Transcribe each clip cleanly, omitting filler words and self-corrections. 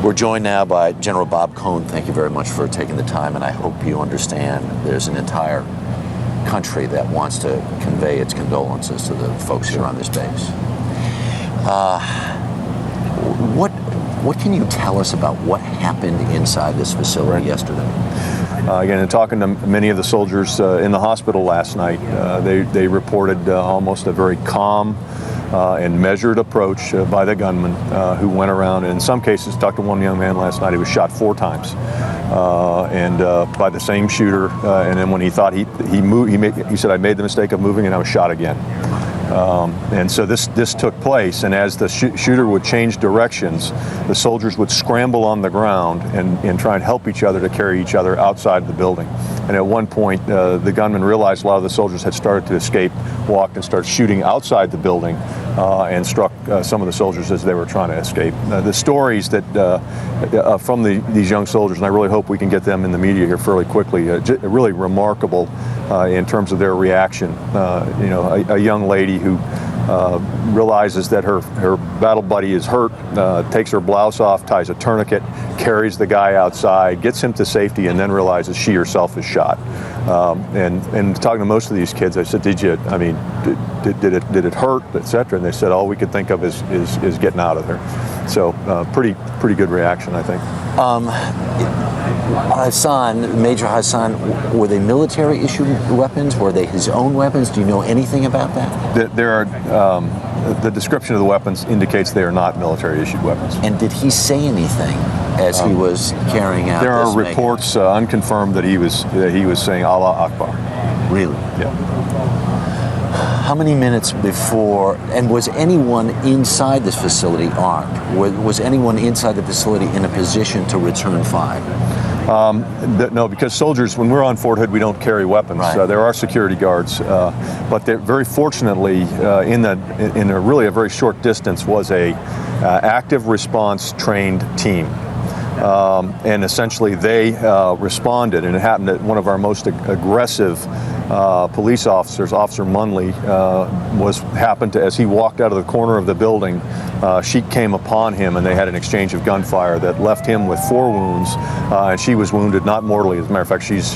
We're joined now by General Bob Cohn. Thank you very much for taking the time, and I hope you understand there's an entire country that wants to convey its condolences to the folks here on this base. What can you tell us about what happened inside this facility yesterday? Again, in talking to many of the soldiers in the hospital last night, they reported almost a very calm and measured approach by the gunman who went around and in some cases talked to one young man last night. He was shot 4 times and by the same shooter, and then when he thought he moved, he said, "I made the mistake of moving and I was shot again." And so this took place, and as the shooter would change directions, the soldiers would scramble on the ground and try and help each other to carry each other outside the building. And at one point, the gunman realized a lot of the soldiers had started to escape, walked and started shooting outside the building and struck some of the soldiers as they were trying to escape. The stories that from these young soldiers, and I really hope we can get them in the media here fairly quickly, really remarkable in terms of their reaction. A young lady who realizes that her battle buddy is hurt, takes her blouse off, ties a tourniquet, carries the guy outside, gets him to safety, and then realizes she herself is shot. And talking to most of these kids, I said, did it hurt, etc.? And they said, all we could think of is getting out of there. So pretty good reaction, I think. Hassan, Major Hassan, were they military-issued weapons? Were they his own weapons? Do you know anything about that? There are, the description of the weapons indicates they are not military-issued weapons. And did he say anything as he was carrying out? There are reports, unconfirmed, that he was saying Allah Akbar. Really? Yeah. How many minutes before, and was anyone inside this facility armed? Was anyone inside the facility in a position to return fire? No, because soldiers, when we're on Fort Hood, we don't carry weapons. Right. There are security guards, but very fortunately, in a really a very short distance, was a active response trained team. And essentially they responded, and it happened that one of our most aggressive police officers, Officer Munley, happened to, as he walked out of the corner of the building, she came upon him and they had an exchange of gunfire that left him with 4 wounds, and she was wounded, not mortally. As a matter of fact, she's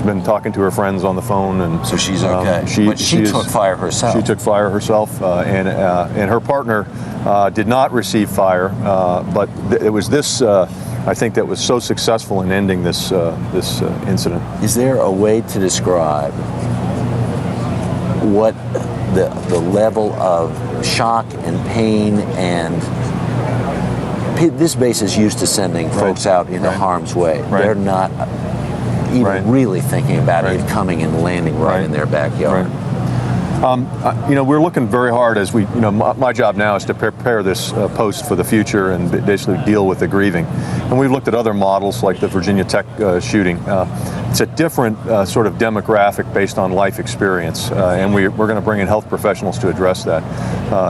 been talking to her friends on the phone, and so she's okay. But she took fire herself. She took fire herself, and her partner did not receive fire, but it was this. I think that was so successful in ending this incident. Is there a way to describe what the level of shock and pain and this base is used to sending folks out into harm's way. They're not even really thinking about it coming and landing right in their backyard. We're looking very hard as we, my job now is to prepare this post for the future and basically deal with the grieving. And we've looked at other models like the Virginia Tech shooting. It's a different sort of demographic based on life experience, and we're going to bring in health professionals to address that.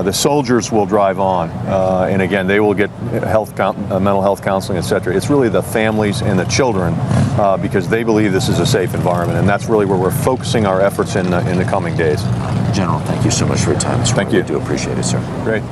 The soldiers will drive on, and again, they will get mental health counseling, etc. It's really the families and the children because they believe this is a safe environment, and that's really where we're focusing our efforts in the coming days. General, thank you so much for your time. Thank you. I do appreciate it, sir. Great.